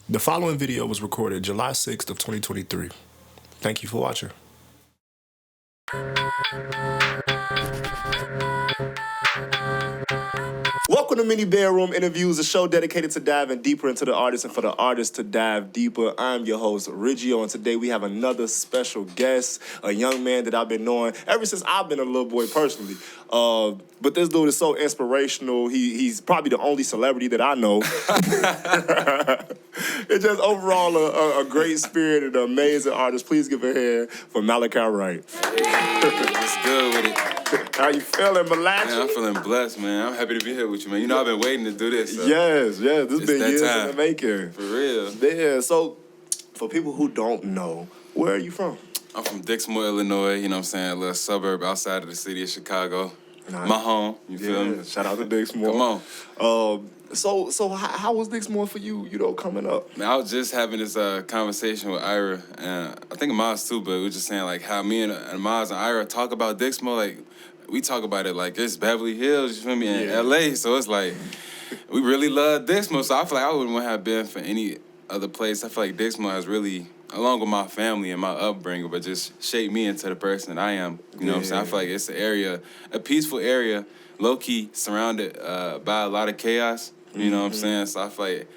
The following video was recorded July 6th of 2023. Thank you for watching. Welcome to Mini Bedroom Interviews, a show dedicated to diving deeper into the artist and for the artist to dive deeper. I'm your host, Riggio, and today we have another special guest, a young man that I've been knowing ever since I've been a little boy personally. But this dude is so inspirational. He's probably the only celebrity that I know. It's just overall a great spirit and an amazing artist. Please give a hand for Malachi Wright. What's good with it? How you feeling, Malachi? Man, I'm feeling blessed, man. I'm happy to be here with you, man. You know I've been waiting to do this. So Yes, this it's been that years time. in the making. For real. Yeah, so for people who don't know, where are you from? I'm from Dixmoor, Illinois, you know what I'm saying? A little suburb outside of the city of Chicago. Nice. My home, you feel me? Shout out to Dixmoor. Come on. So how was Dixmoor for you, coming up? Man, I was just having this conversation with Ira, and I think Maz too, but we were just saying like how me and Maz and Ira talk about Dixmoor, like we talk about it like it's Beverly Hills, you feel me, in LA. So it's like we really love Dixmoor. So I feel like I wouldn't want to have been for any other place. I feel like Dixmoor has really, along with my family and my upbringing, but just shaped me into the person that I am. You know what I'm saying? I feel like it's an area, a peaceful area, low-key, surrounded by a lot of chaos. You know what I'm saying? So I feel like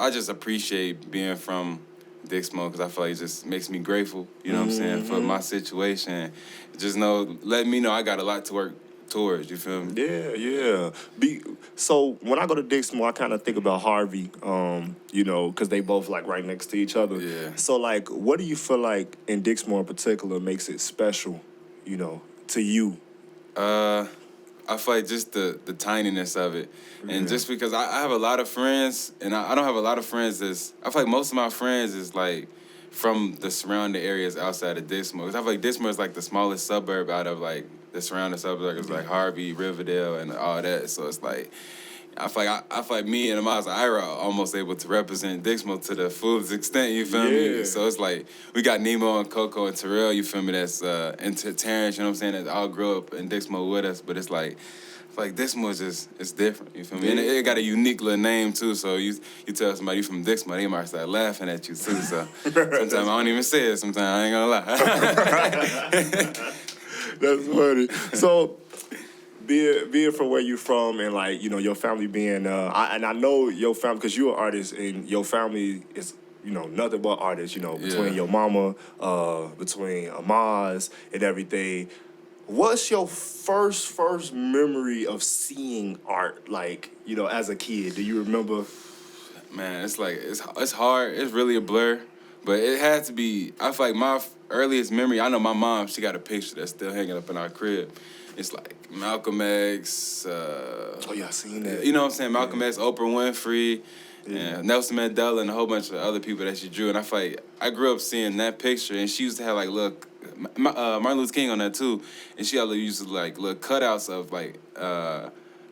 I just appreciate being from Dixmoor because I feel like it just makes me grateful, you know what I'm saying, for my situation. Just let me know I got a lot to work towards, you feel me? Yeah. So when I go to Dixmoor, I kind of think about Harvey, because they both like right next to each other. Yeah. So like, what do you feel like in Dixmoor in particular makes it special, to you? I feel like just the tininess of it. And just because I have a lot of friends, and I don't have a lot of friends I feel like most of my friends is like from the surrounding areas outside of Dixmoor. 'Cause I feel like Dixmoor is like the smallest suburb out of like the surrounding suburbs. It's like Harvey, Riverdale, and all that. So it's like, I feel like me and Amaz and Ira are almost able to represent Dixmoor to the fullest extent, you feel me? So it's like, we got Nemo and Coco and Terrell, you feel me, that's into Terrence, you know what I'm saying, that all grew up in Dixmoor with us, but it's like, I feel like Dixmoor is it's different, you feel me? And it got a unique little name too, so you tell somebody you from Dixmoor, they might start laughing at you too, so sometimes I don't even say it, sometimes I ain't gonna lie. That's funny. So, being from where you're from and like your family being, I know your family because you're an artist and your family is nothing but artists. Between your mama, between Amaz and everything. What's your first memory of seeing art? Like as a kid, do you remember? Man, it's like it's hard. It's really a blur, but it had to be. I feel like my earliest memory. I know my mom. She got a picture that's still hanging up in our crib. It's like Malcolm X. Oh yeah, I seen that. You know what I'm saying? Malcolm X, Oprah Winfrey, and Nelson Mandela, and a whole bunch of other people that she drew. And I feel like I grew up seeing that picture, and she used to have like Martin Luther King on that too, and she used to like little cutouts of like.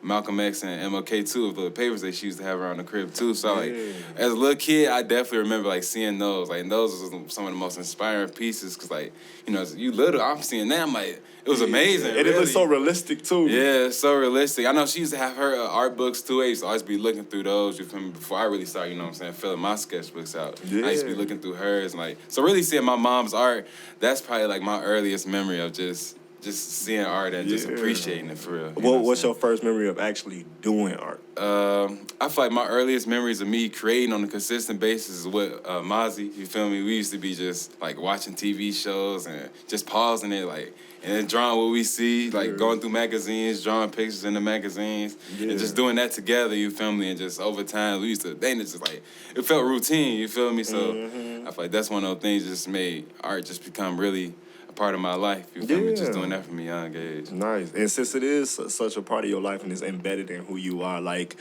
Malcolm X and MLK too, of the papers that she used to have around the crib too. So like, as a little kid, I definitely remember like seeing those. Like, and those was some of the most inspiring pieces. Cause like, as you little, I'm seeing that. I'm like, it was amazing. And really. it looks so realistic too. Yeah, it's so realistic. I know she used to have her art books too. I used to always be looking through those. You feel me? Before I really started, filling my sketchbooks out. I used to be looking through hers and like, so really seeing my mom's art. That's probably like my earliest memory of just seeing art and just appreciating it for real. What's your first memory of actually doing art? I feel like my earliest memories of me creating on a consistent basis is with Mozzie, you feel me? We used to be just like watching TV shows and just pausing it like, and then drawing what we see, like going through magazines, drawing pictures in the magazines, and just doing that together, you feel me? And just over time, we used to, then it's just like, it felt routine, you feel me? So I feel like that's one of those things that just made art just become really a part of my life, you feel me? Just doing that from a young age. Nice. And since it is such a part of your life and it's embedded in who you are, like,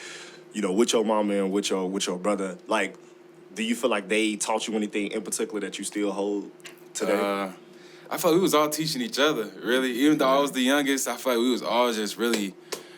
with your mama and with your brother, like, do you feel like they taught you anything in particular that you still hold today? I feel like we was all teaching each other, really. Even though I was the youngest, I feel like we was all just really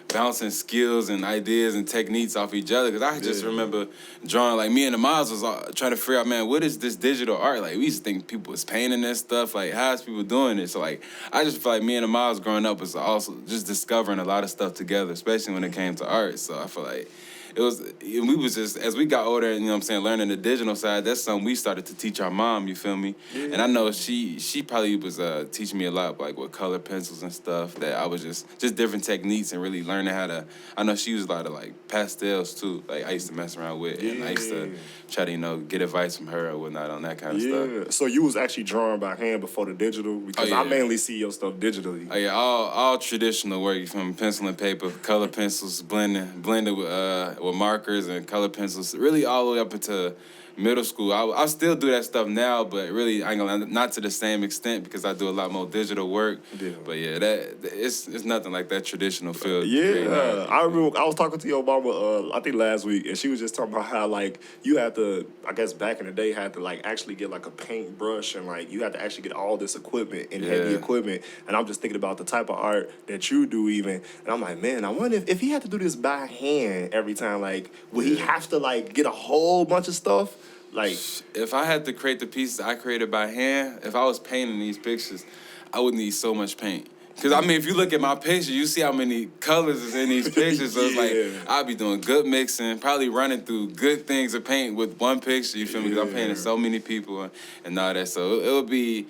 bouncing skills and ideas and techniques off each other. Because I just remember drawing, like me and the Miles was all trying to figure out, man, what is this digital art? Like, we used to think people was painting this stuff. Like, how is people doing it? So, like, I just feel like me and the Miles growing up was also just discovering a lot of stuff together, especially when it came to art. So I feel like we was just, as we got older and, you know what I'm saying, learning the digital side, that's something we started to teach our mom, you feel me? Yeah. And I know she probably was teaching me a lot, like with color pencils and stuff, that I was just different techniques and really learning how to, I know she used a lot of like pastels too, like I used to mess around with, and I used to try to, you know, get advice from her or whatnot on that kind of stuff. So you was actually drawing by hand before the digital? Because I mainly see your stuff digitally. Oh yeah, all traditional work, you feel me? Pencil and paper, color pencils, blended with markers and color pencils, really all the way up into middle school. I still do that stuff now, but really I ain't gonna, not to the same extent because I do a lot more digital work. Yeah. But yeah, it's nothing like that traditional field. Yeah, I remember I was talking to your mama I think last week, and she was just talking about how like you had to, I guess back in the day, had to like actually get like a paintbrush and like you had to actually get all this equipment and heavy equipment. And I'm just thinking about the type of art that you do even, and I'm like, man, I wonder if he had to do this by hand every time, like would he have to like get a whole bunch of stuff? Like, if I had to create the pieces I created by hand, if I was painting these pictures, I would need so much paint. Because, I mean, if you look at my picture, you see how many colors is in these pictures. So it's like, I'll be doing good mixing, probably running through good things of paint with one picture, you feel me? Because I'm painting so many people and all that. So it would be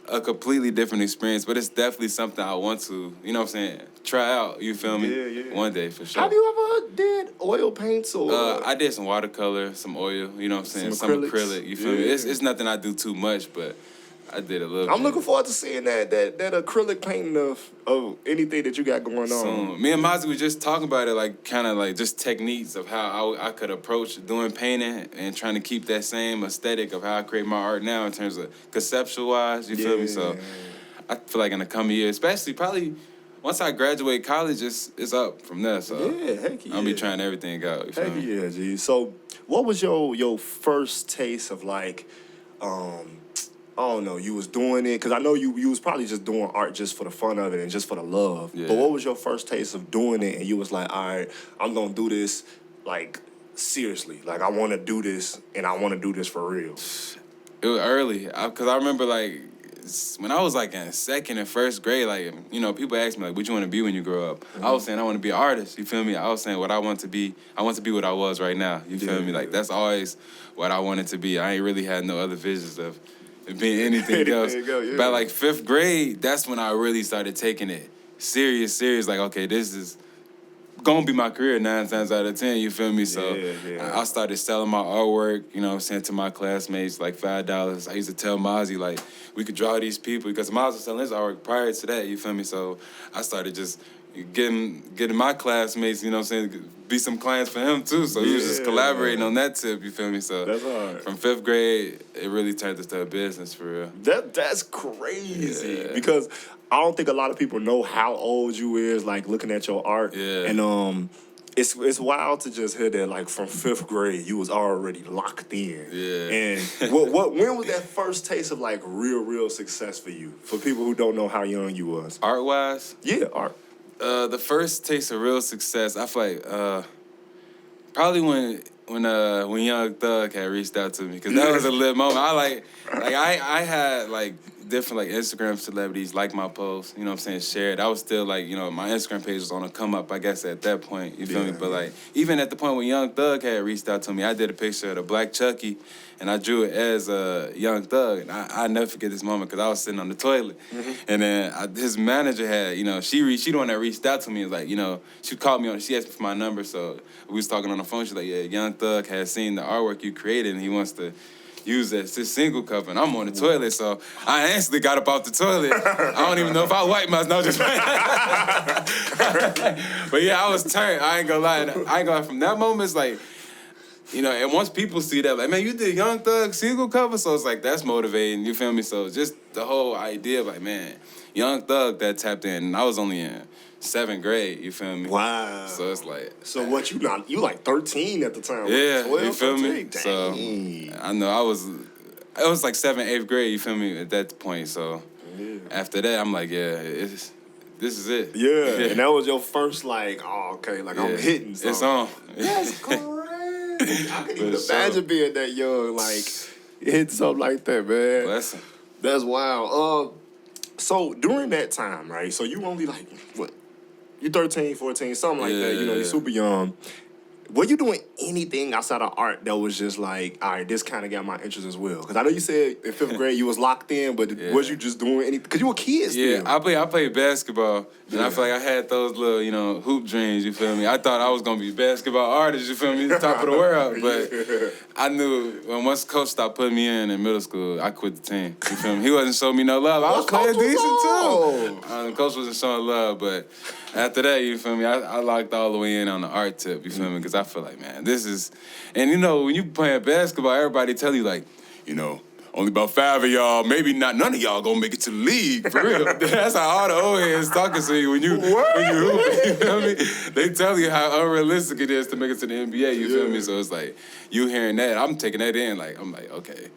a completely different experience, but it's definitely something I want to, you know what I'm saying, try out, you feel me? One day, for sure. Have you ever did oil paints or? I did some watercolor, some oil, you know what I'm saying, some acrylic, you feel me? It's nothing I do too much, but I did a little bit. I'm looking forward to seeing that acrylic painting of anything that you got going on. Soon. Me and Mozzie was just talking about it, like kind of like just techniques of how I could approach doing painting and trying to keep that same aesthetic of how I create my art now in terms of conceptual wise. You feel me? So I feel like in the coming year, especially probably once I graduate college, it's up from there. So heck yeah. I'll be trying everything out. You feel me? Yeah, G. So what was your first taste of like, I don't know, you was doing it, because I know you was probably just doing art just for the fun of it and just for the love. Yeah. But what was your first taste of doing it and you was like, all right, I'm going to do this, like, seriously. Like, I want to do this, and I want to do this for real. It was early, because I remember, like, when I was, like, in second and first grade, like, you know, people ask me, like, what you want to be when you grow up? I was saying I want to be an artist, you feel me? I was saying what I want to be. I want to be what I was right now, you feel me? Like, that's always what I wanted to be. I ain't really had no other visions of being anything else. By like fifth grade, that's when I really started taking it serious. Like, okay, this is gonna be my career 9 times out of 10. You feel me? So I started selling my artwork. You know, sent to my classmates like $5. I used to tell Mozzie like we could draw these people because Mozzie was selling his artwork prior to that. You feel me? So I started just getting my classmates, you know what I'm saying, be some clients for him too. So we was just collaborating on that tip, you feel me? So that's hard. From fifth grade, it really turned into a business for real. That's crazy. Because I don't think a lot of people know how old you is, like looking at your art. And it's wild to just hear that like from fifth grade you was already locked in. And when was that first taste of like real success for you? For people who don't know how young you was. Art wise? Yeah, art. The first taste of real success, I feel like probably when Young Thug had reached out to me, because that was a lit moment. I had like different like Instagram celebrities like my post, you know what I'm saying, shared. I was still like, you know, my Instagram page was on a come up, I guess, at that point, you feel me? But like, even at the point when Young Thug had reached out to me, I did a picture of the Black Chucky, and I drew it as Young Thug, and I never forget this moment because I was sitting on the toilet, and then his manager had, you know, she the one that reached out to me, like, you know, she called me she asked me for my number, so we was talking on the phone. She's like, yeah, Young Thug has seen the artwork you created, and he wants to use that as his single cover, and I'm on the toilet, so I instantly got up off the toilet. I don't even know if I wiped my nose. Just but yeah, I was turned. I ain't gonna lie. From that moment, it's like, you know, and once people see that, like, man, you did Young Thug single cover, so it's like, that's motivating, you feel me? So just the whole idea of like, man, Young Thug that tapped in, and I was only in 7th grade, you feel me? Wow. So it's like... So what, you like 13 at the time? Yeah, 12, you feel 13? me? Dang. So I know it was like 7th, 8th grade, you feel me, at that point. So after that, I'm like, this is it. Yeah, and that was your first like, oh, okay, like I'm hitting something. It's on. That's crazy. I can even imagine being that young, like, hitting something like that, man. Blessing. That's wild. So during that time, right, so you only like, what? You 13, 14, something like that, you know, you're super young. were you doing anything outside of art that was just like, all right, this kind of got my interest as well? Because I know you said in 5th grade you was locked in, but was you just doing anything? Because you were kids still. I played basketball, and I feel like I had those little, hoop dreams, you feel me? I thought I was going to be a basketball artist, you feel me? Top of the world, but I knew once coach stopped putting me in middle school, I quit the team, you feel me? He wasn't showing me no love. I was playing decent, too. The coach wasn't showing love, but after that, you feel me, I locked all the way in on the art tip, you feel me? Because I feel like, man, this is... And, when you playing basketball, everybody tell you, like, only about 5 of y'all, maybe not none of y'all gonna make it to the league, for real. That's how all the old heads talking to you when you hoop, you feel me? They tell you how unrealistic it is to make it to the NBA, you feel me? So it's like, you hearing that, I'm taking that in, I'm like, okay,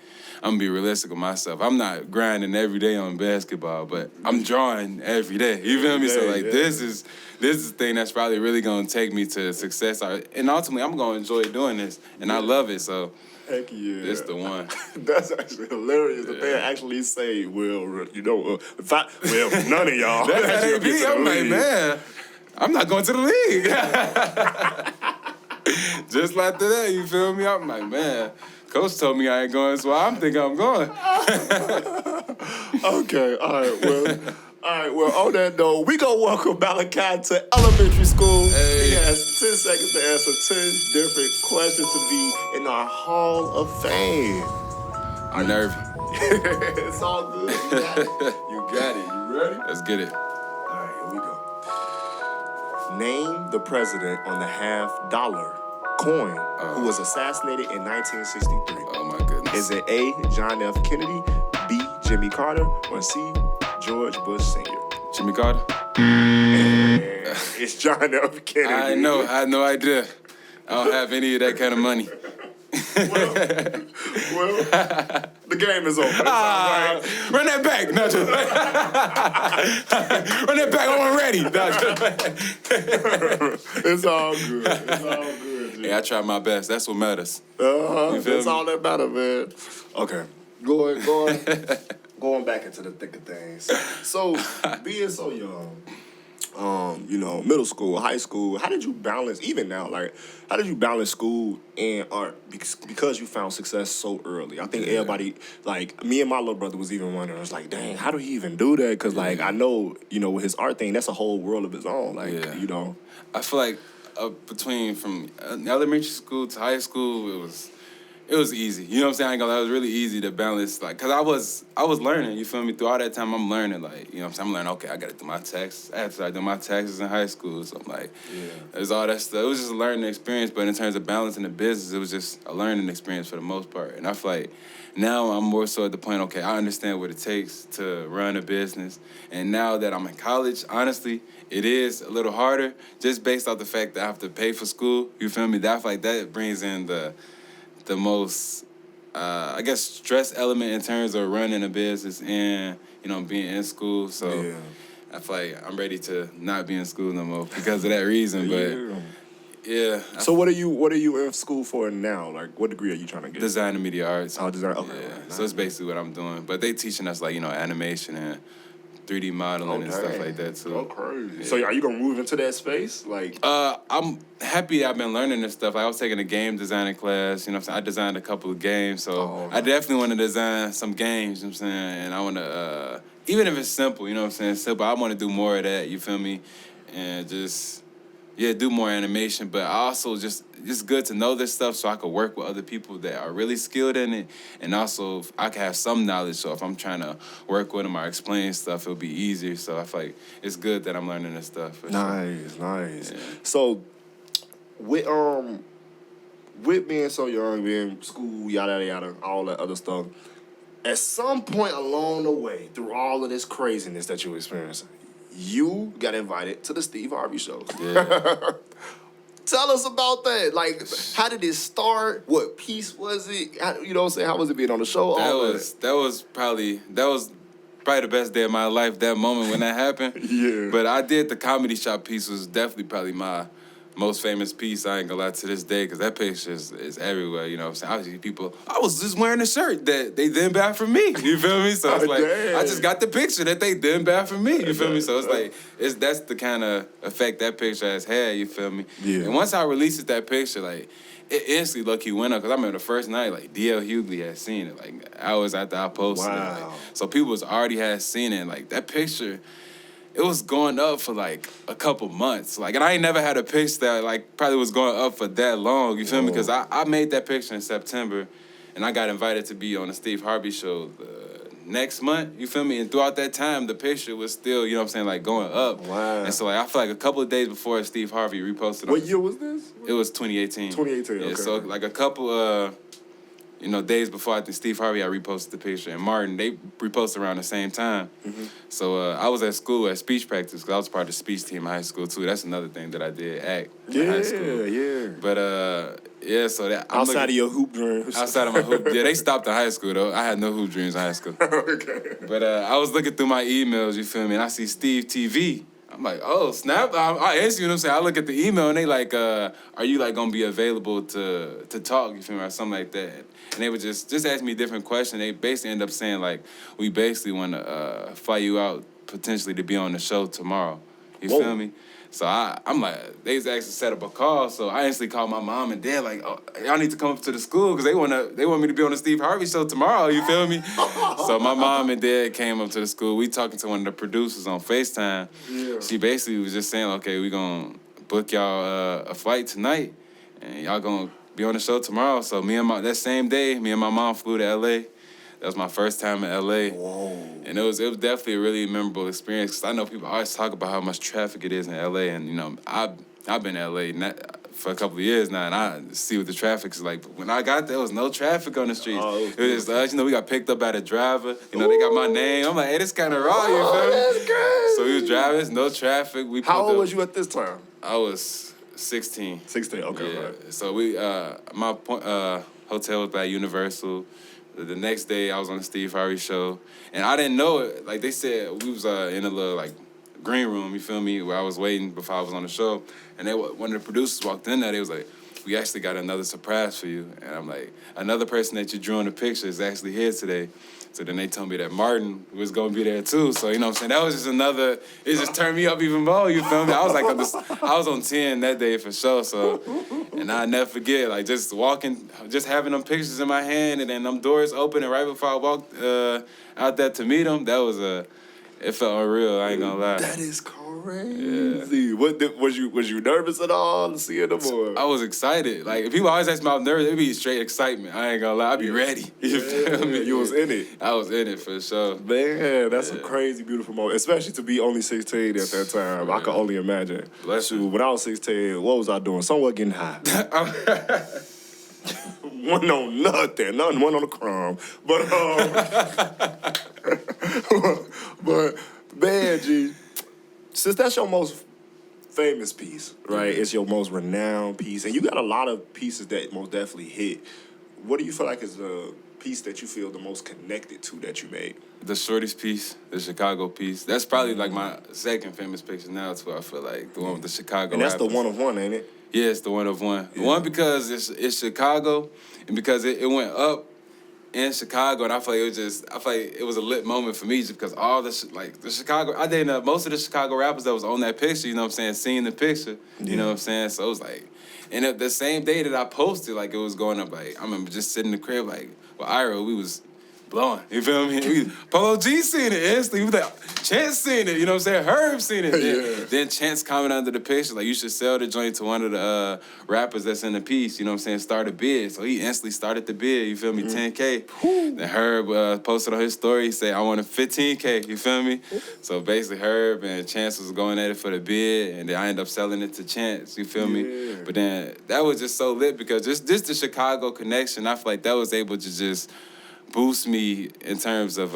I'm gonna be realistic with myself. I'm not grinding every day on basketball, but I'm drawing every day, you feel me? So like, this is the thing that's probably really gonna take me to success. And ultimately, I'm gonna enjoy doing this, and I love it, so. Heck yeah. This the one. That's actually hilarious that they actually say, well, none of y'all. That's how they be. I'm like, man, I'm not going to the league. Just like today, you feel me? I'm like, man, coach told me I ain't going, so I'm thinking I'm going. Okay, all right, well, on that note, we gonna welcome Malachi to elementary school. Hey. He has 10 seconds to answer 10 different questions to be in our Hall of Fame. I'm nervous. It's all good. You got it. You ready? Let's get it. All right, here we go. Name the president on the $50 coin who was assassinated in 1963. Oh, my goodness. Is it A, John F. Kennedy, B, Jimmy Carter, or C, George Bush Sr.? Jimmy Carter? It's John F. Kennedy. I know. I had no idea. I don't have any of that kind of money. Well, the game is over. It's all right. Run that back. No, just... Run that back. I wasn't ready. No, It's all good. It's all good. Hey, I tried my best. That's what matters. That's all that matters, man. Okay. Going back into the thick of things. So, being so young, middle school, high school, how did you balance, even now, like, how did you balance school and art because you found success so early? I think everybody, like, me and my little brother was even wondering, I was like, dang, how do he even do that? Because, like, I know, with his art thing, that's a whole world of his own, like, I feel like between from elementary school to high school, it was easy. You know what I'm saying? I ain't gonna lie, it was really easy to balance, like, cause I was learning, you feel me? Through all that time, I'm learning, like, you know what I'm saying? I'm learning, okay, I gotta do my taxes. I had to start doing my taxes in high school, so I'm like, it was all that stuff. It was just a learning experience, but in terms of balancing the business, it was just a learning experience for the most part. And I feel like now I'm more so at the point, okay, I understand what it takes to run a business. And now that I'm in college, honestly, it is a little harder, just based off the fact that I have to pay for school, you feel me? That I feel like that brings in the most, I guess, stress element in terms of running a business and, being in school. So I feel like I'm ready to not be in school no more because of that reason. But So what are you in school for now? Like, what degree are you trying to get? Design and media arts. Oh, design. Okay. Yeah. Nice. So it's basically what I'm doing. But they teaching us, like, animation and 3D modeling and stuff like that too. Oh, crazy. Yeah. So are you gonna move into that space? Like, I'm happy I've been learning this stuff. I was taking a game designing class. You know what I'm saying? I designed a couple of games, so I definitely want to design some games. You know what I'm saying? And I want to, even if it's simple, you know what I'm saying? Simple. I want to do more of that. You feel me? And just do more animation. But I also just good to know this stuff so I could work with other people that are really skilled in it. And also I can have some knowledge. So if I'm trying to work with them or explain stuff, it'll be easier. So I feel like it's good that I'm learning this stuff. Nice. Yeah. So with being so young, being in school, yada yada, all that other stuff, at some point along the way, through all of this craziness that you experienced, you got invited to the Steve Harvey Show. Yeah. Tell us about that. Like, how did it start? What piece was it? You know what I'm saying? How was it being on the show? That was probably the best day of my life, that moment when that happened. Yeah. But I did the comedy shop piece was definitely probably my most famous piece, I ain't gonna lie, to this day, because that picture is everywhere, you know what I'm saying? I see people, I was just wearing a shirt that they then bought for me, you feel me? So it's like, Dang. I just got the picture that they then bought for me, you feel me? So it's like, that's the kind of effect that picture has had, you feel me? Yeah. And once I released that picture, like, it instantly low-key went up, because I remember the first night, like, D.L. Hughley had seen it, like, hours after I posted it. Wow. Like, so people was already had seen it, like, that picture, it was going up for like a couple months. Like, and I ain't never had a picture that like probably was going up for that long. You feel me? Because I made that picture in September, and I got invited to be on the Steve Harvey show the next month. You feel me? And throughout that time, the picture was still, you know what I'm saying, like going up. Wow. And so like I feel like a couple of days before Steve Harvey reposted. What year was this? It was 2018. 2018. Yeah. Okay. So like a couple days before I think Steve Harvey, I reposted the picture, and Martin, they reposted around the same time. Mm-hmm. So I was at school at speech practice, because I was part of the speech team in high school too. That's another thing that I did, act in high school. Yeah. But yeah, so that Outside of your hoop dreams. outside of my hoop, yeah, they stopped in high school though. I had no hoop dreams in high school. Okay. But I was looking through my emails, you feel me, and I see Steve TV. I'm like, oh, snap. I answer, you know what I'm saying? I look at the email, and they like, are you like gonna be available to talk, you feel me, or something like that? And they would just ask me different questions. They basically end up saying like, we basically want to fly you out potentially to be on the show tomorrow. You Whoa. feel me? So I'm like, they actually set up a call. So I instantly called my mom and dad like, oh, y'all need to come up to the school because they want me to be on the Steve Harvey show tomorrow. You feel me? So my mom and dad came up to the school. We talking to one of the producers on FaceTime. Yeah. She basically was just saying, okay, we gonna book y'all a flight tonight, and y'all gonna be on the show tomorrow. So that same day, me and my mom flew to LA. That was my first time in LA. Whoa. And it was definitely a really memorable experience, because I know people always talk about how much traffic it is in LA, and you know, I've been in LA for a couple of years now, and I see what the traffic is like. But when I got there was no traffic on the streets. Oh, it was just us, you know, we got picked up by the driver. You know, they got my name. I'm like, hey, this kind of raw, you feel me? That's crazy. So we was driving, no traffic. How old was you at this time? I was 16. 16. Okay. Yeah. Right. So my hotel was by Universal. The next day, I was on the Steve Harvey show, and I didn't know it. Like they said, we was in a little like green room. You feel me? Where I was waiting before I was on the show, and one of the producers walked in there. They was like, "We actually got another surprise for you." And I'm like, "Another person that you drew in the picture is actually here today." So then they told me that Martin was gonna be there too. So you know what I'm saying? That was just another. It just turned me up even more. You feel me? I was like, I was on 10 that day for sure. So, and I never forget, like just walking, just having them pictures in my hand, and then them doors open, and right before I walked out there to meet them, it felt unreal. I ain't gonna lie. That is crazy. Yeah. Was you nervous at all seeing them? Or? I was excited. Like if people always ask me about nervous, it'd be straight excitement. I ain't gonna lie. I'd be ready. You feel me? You was in it. I was in it for sure. Man, that's a crazy, beautiful moment. Especially to be only 16 at that time. I can only imagine. Bless you. When I was 16, what was I doing? Somewhere getting high. One on nothing. One on the crumb. But man, G, since that's your most famous piece, right? It's your most renowned piece, and you got a lot of pieces that most definitely hit. What do you feel like is the piece that you feel the most connected to that you made? The Shorty's piece, the Chicago piece. That's probably like my second famous picture now too. I feel like the one with the Chicago. And that's rappers. the one of one, ain't it? Yeah, it's the one of one. Yeah. One because it's Chicago, and because it went up in Chicago, and I feel like it was a lit moment for me, just because all the Chicago. I didn't most of the Chicago rappers that was on that picture. You know what I'm saying? Seeing the picture. You know what I'm saying? So it was like, and the same day that I posted, like it was going up. Like I remember just sitting in the crib, like with Ira, we was blowing. You feel me? Polo G seen it instantly. We was like, Chance seen it. You know what I'm saying? Herb seen it. Then Chance commented under the picture, like, you should sell the joint to one of the rappers that's in the piece. You know what I'm saying? Start a bid. So he instantly started the bid. You feel me? 10K. Then Herb posted on his story. He said, I want a 15K. You feel me? So basically Herb and Chance was going at it for the bid, and then I ended up selling it to Chance. You feel me? But then that was just so lit because just the Chicago connection, I feel like that was able to just boost me in terms of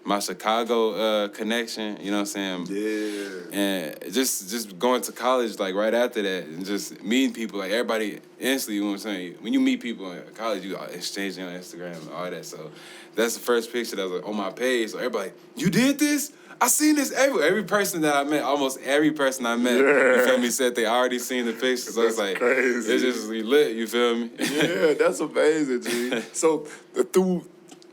my Chicago connection, you know what I'm saying? Yeah. And just going to college like right after that and just meeting people, like everybody instantly, you know what I'm saying? When you meet people in college, you exchanging on Instagram and all that. So that's the first picture that was like, on my page. So everybody, you did this? I seen this everywhere. Every person that I met, almost every person I met, you feel me, said they already seen the picture. So it's like, crazy. it's just lit, you feel me? Yeah, that's amazing, G. So through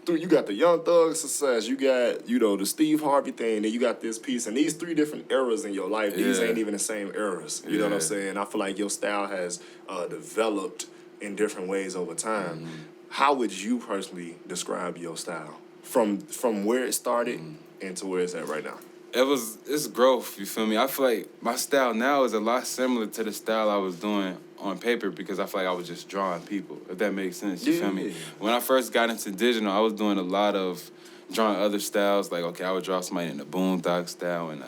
you got the Young Thug success, you got, the Steve Harvey thing, then you got this piece, and these 3 different eras in your life, these ain't even the same eras. You know what I'm saying? I feel like your style has developed in different ways over time. How would you personally describe your style from where it started into where it's at right now? It's growth, you feel me? I feel like my style now is a lot similar to the style I was doing on paper because I feel like I was just drawing people, if that makes sense, you feel me? When I first got into digital, I was doing a lot of drawing other styles, like, okay, I would draw somebody in the Boondock style and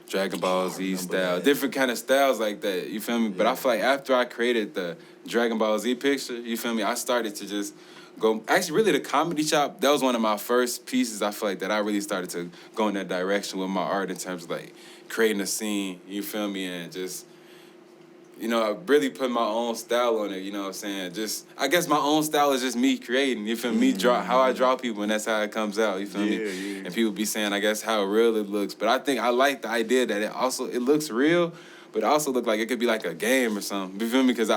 Dragon Ball Z style, different kind of styles like that, you feel me? But I feel like after I created the Dragon Ball Z picture, you feel me, I started to just go, actually really the Comedy Shop, that was one of my first pieces I feel like that I really started to go in that direction with my art in terms of like creating a scene, you feel me, and just, I really put my own style on it, you know what I'm saying? Just, I guess my own style is just me creating, you feel me? How I draw people, and that's how it comes out, you feel me? Yeah. And people be saying, I guess, how real it looks. But I think I like the idea that it looks real, but it also look like it could be like a game or something, you feel me? Because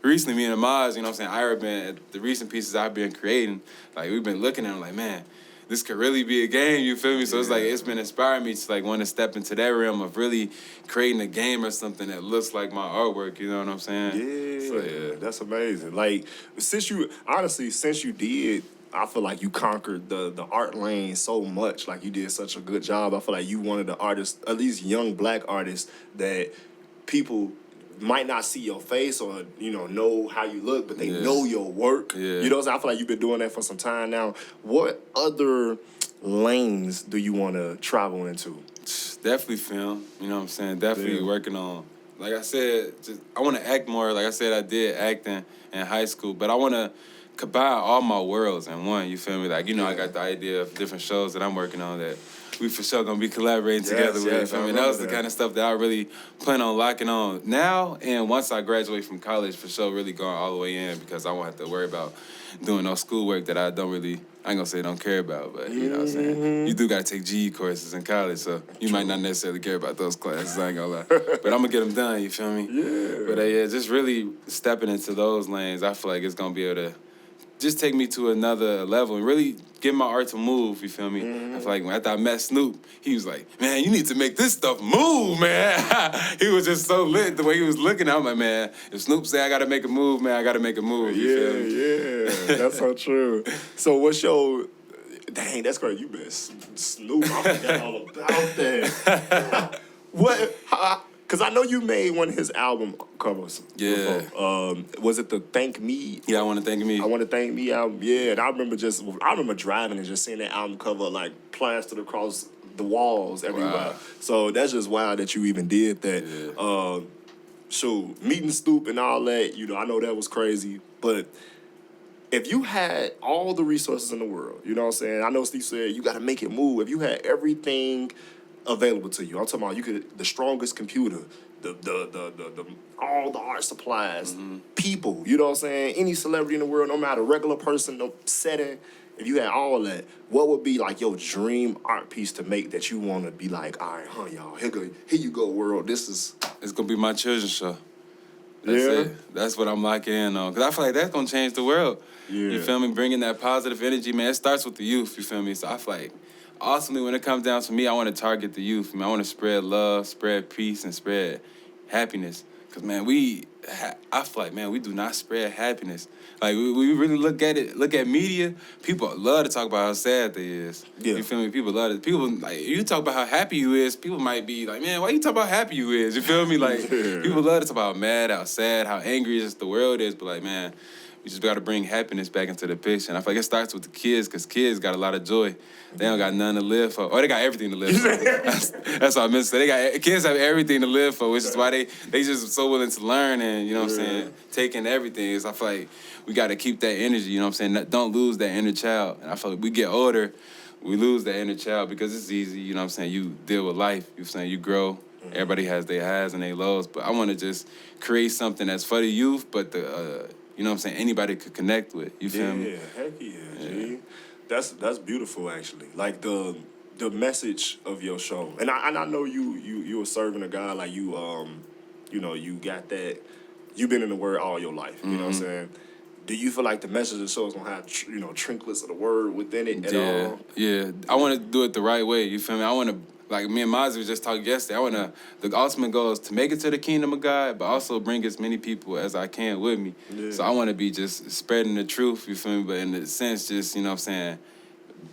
recently, me and Amaz, you know what I'm saying, Ira been, the recent pieces I've been creating, like, we've been looking at them like, man, this could really be a game, you feel me? So it's like, it's been inspiring me to like want to step into that realm of really creating a game or something that looks like my artwork, you know what I'm saying? Yeah, So, that's amazing. Like, since you did, I feel like you conquered the art lane so much. Like, you did such a good job. I feel like you one of the artists, at least young black artists, that people might not see your face or, know how you look, but they know your work. Yeah. You know what I'm saying? I feel like you've been doing that for some time now. What other lanes do you want to travel into? definitely film, you know what I'm saying? Definitely Yeah. working on, like I said, I want to act more. Like I said, I did acting in high school, but I want to combine all my worlds in one, you feel me? Like, I got the idea of different shows that I'm working on that we for sure gonna be collaborating together with, you feel me? That was the kind of stuff that I really plan on locking on now, and once I graduate from college, for sure, really going all the way in, because I won't have to worry about doing no schoolwork that I don't really, I ain't gonna say don't care about, but you know what I'm saying? You do gotta take GE courses in college, so you might not necessarily care about those classes, I ain't gonna lie. But I'm gonna get them done, you feel me? Yeah. But just really stepping into those lanes, I feel like it's gonna be able to just take me to another level and really get my art to move, you feel me? I feel like after I met Snoop, he was like, man, you need to make this stuff move, man. He was just so lit the way he was looking. I'm like, man, if Snoop say I gotta make a move, man, I gotta make a move, you feel me? Yeah, that's so true. So what's your, dang, that's great, you been Snoop, I forgot all about that. Because I know you made one of his album covers. Yeah. Before. Was it the Thank Me? Yeah, I want to thank me. I Want to Thank Me album. Yeah, and I remember driving and just seeing that album cover like plastered across the walls everywhere. Wow. So that's just wild that you even did that. Yeah. So meeting Snoop and all that, I know that was crazy. But if you had all the resources in the world, you know what I'm saying? I know Steve said you got to make it move. If you had everything available to you, I'm talking about the strongest computer, the all the art supplies, people, you know what I'm saying? Any celebrity in the world, no matter regular person, no setting. If you had all that, what would be like your dream art piece to make that you want to be like, all right, y'all, here you go, world. It's gonna be my children's show. That's Yeah? it. That's what I'm locking in on. Because I feel like that's gonna change the world. Yeah. You feel me? Bringing that positive energy, man. It starts with the youth, you feel me? So I feel like, ultimately, when it comes down to me, I want to target the youth. Man, I want to spread love, spread peace, and spread happiness. Because, man, I feel like, man, we do not spread happiness. Like, we really look at media, people love to talk about how sad they is. Yeah. You feel me? People love it. People, like, you talk about how happy you is, people might be like, man, why you talk about how happy you is? You feel me? Like, people love to talk about how mad, how sad, how angry just the world is. But, like, man, we just got to bring happiness back into the picture. And I feel like it starts with the kids, because kids got a lot of joy. They don't got nothing to live for. Or they got everything to live for. That's what I meant to say. Kids have everything to live for, which is why they just so willing to learn and, you know what I'm saying, taking everything. So I feel like we got to keep that energy, you know what I'm saying? Don't lose that inner child. And I feel like we get older, we lose that inner child because it's easy, you know what I'm saying? You deal with life, you know what I'm saying? You grow. Everybody has their highs and their lows, but I want to just create something that's for the youth, but you know what I'm saying, anybody could connect with. You feel me? Yeah, heck yeah, G. That's beautiful actually. Like the message of your show. And I know you were serving a God like you know, you got that, you've been in the word all your life, you know what I'm saying? Do you feel like the message of the show is gonna have you know, trinkets of the word within it at all? Yeah. I want to do it the right way. You feel me? I want to, like me and Mozzie was just talking yesterday. I want to. The ultimate goal is to make it to the kingdom of God, but also bring as many people as I can with me. Yeah. So I want to be just spreading the truth. You feel me? But in the sense, just you know what I'm saying,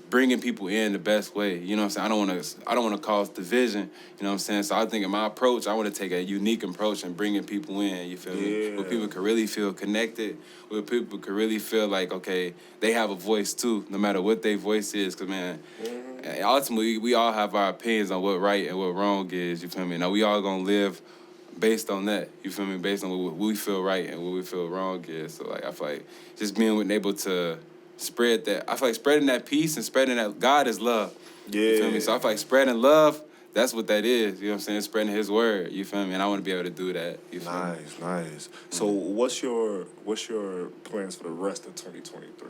bringing people in the best way. You know what I'm saying? I don't want to cause division. You know what I'm saying? So I think in my approach, I want to take a unique approach and bringing people in. You feel me? Yeah. Where people can really feel connected. Where people can really feel like, okay, they have a voice too, no matter what their voice is. Cause man, ultimately we all have our opinions on what right and what wrong is. You feel me? Now we all gonna live based on that. You feel me? Based on what we feel right and what we feel wrong is. So like I feel like just being able to spread that. I feel like spreading that peace and spreading that God is love. Yeah. You feel me? So I feel like spreading love, that's what that is. You know what I'm saying? Spreading his word. You feel me? And I want to be able to do that. You feel me? Nice. So what's your plans for the rest of 2023?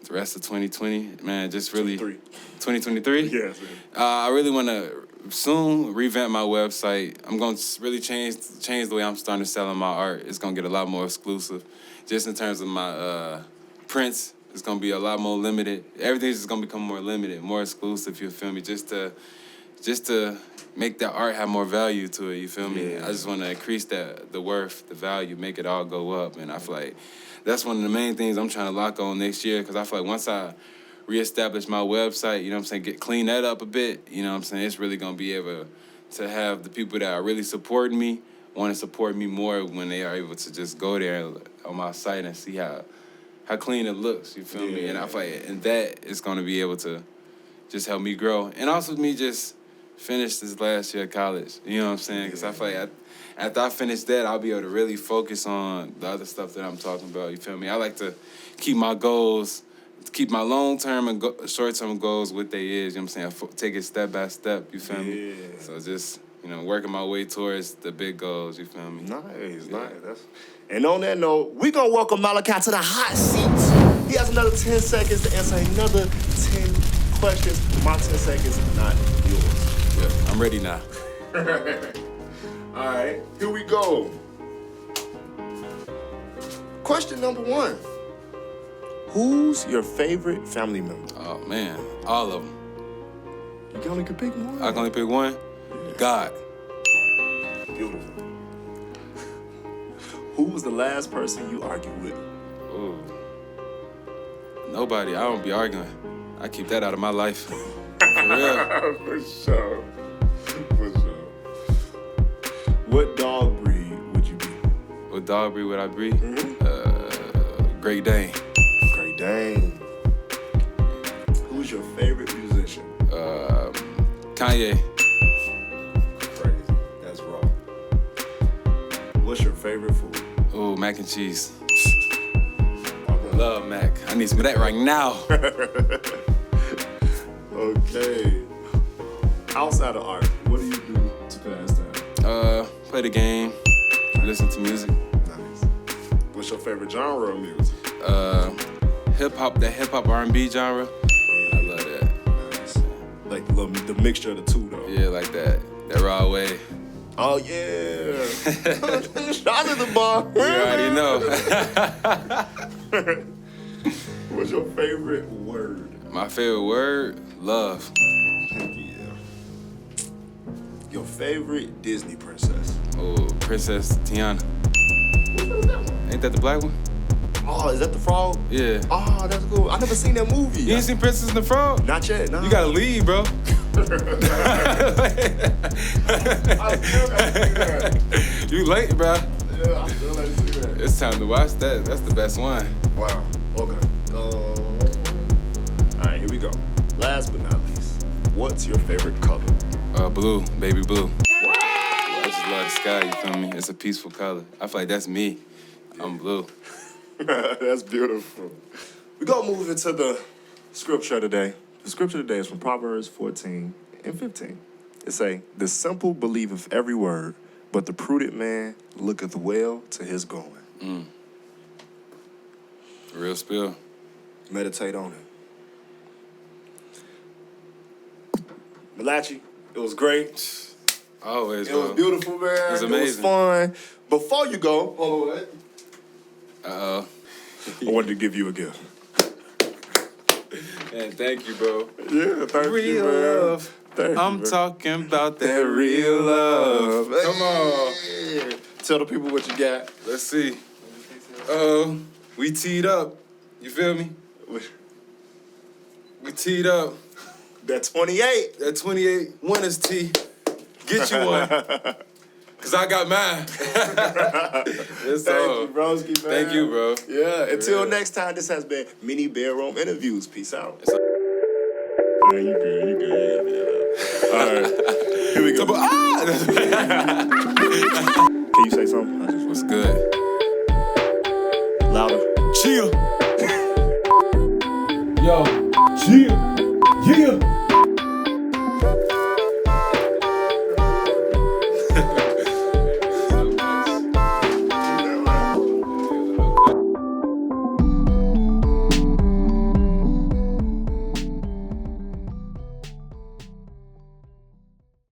The rest of 2020, man, just really 2023. 2023. Yes. I really want to soon revamp my website. I'm going to really change the way I'm starting to sell my art. It's going to get a lot more exclusive. Just in terms of my prints, it's going to be a lot more limited. Everything's just going to become more limited, more exclusive, you feel me? Just to make that art have more value to it, you feel me? Yeah. I just want to increase the worth, the value, make it all go up. And I feel like that's one of the main things I'm trying to lock on next year, because I feel like once I reestablish my website, you know what I'm saying, clean that up a bit, you know what I'm saying, it's really going to be able to have the people that are really supporting me want to support me more when they are able to just go there on my site and see how clean it looks, you feel me? And I feel like and that is going to be able to just help me grow. And also me just finish this last year of college, you know what I'm saying? Because I feel like after I finish that, I'll be able to really focus on the other stuff that I'm talking about, you feel me? I like to keep my goals, keep my long-term and short-term goals what they is, you know what I'm saying? Take it step by step, you feel me? So just, you know, working my way towards the big goals, you feel me? Nice. And on that note, we're going to welcome Malachi to the hot seat. He has another 10 seconds to answer another 10 questions. My 10 seconds, not yours. Yeah, I'm ready now. All right, here we go. Question number 1. Who's your favorite family member? Oh, man, all of them. You only can pick one. I can only pick one? Yeah. God. Beautiful. Who was the last person you argued with? Ooh. Nobody. I don't be arguing. I keep that out of my life. For real. For sure. What dog breed would you be? What dog breed would I be? Great Dane. Great Dane. Who's your favorite musician? Kanye. Crazy. That's raw. What's your favorite food? Ooh, mac and cheese. Love mac. I need some of that right now. Okay. Outside of art, what do you do to pass time? Play the game. Listen to music. Nice. What's your favorite genre of music? Hip hop R&B genre. I love that. Nice. Like the mixture of the two, though. Yeah, like that raw way. Oh yeah. Shot at the bar. You already know. What's your favorite word? My favorite word, love. Yeah. Your favorite Disney princess? Oh, Princess Tiana. Which one is that one? Ain't that the black one? Oh, is that the frog? Yeah. Oh, that's cool. I never seen that movie. You ain't seen Princess and the Frog? Not yet. No. You gotta leave, bro. I still gotta see that. You late, bro. Yeah, I still gotta see that. It's time to watch that. That's the best one. Wow. Okay. All right, here we go. Last but not least, what's your favorite color? Blue, baby blue. I just love the sky, you feel me? It's a peaceful color. I feel like that's me. I'm blue. That's beautiful. We're gonna move into the scripture today. The scripture today is from Proverbs 14 and 15. It say, "The simple believeth every word, but the prudent man looketh well to his going." Real spill. Meditate on it. Malachi, it was great. Always, It bro. was beautiful, man. It was It was amazing. fun. Before you go, hold on, wait. Uh-oh. I wanted to give you a gift. Man, thank you, bro. Yeah, thank you, Real man. love. Thank you, I'm man. talking about that That real love. Come on. Hey. Tell the people what you got. Let's see. Uh-oh. We teed up. You feel me? We teed up. That 28. That 28 winners tee. Get you one. Cause I got mine. It's Thank all. you, broski, man. Thank you, bro. Yeah, until real. next time, this has been Mini Bedroom Interviews. Peace out. It's Man, you good. All right, here we go. Can you say something? What's good?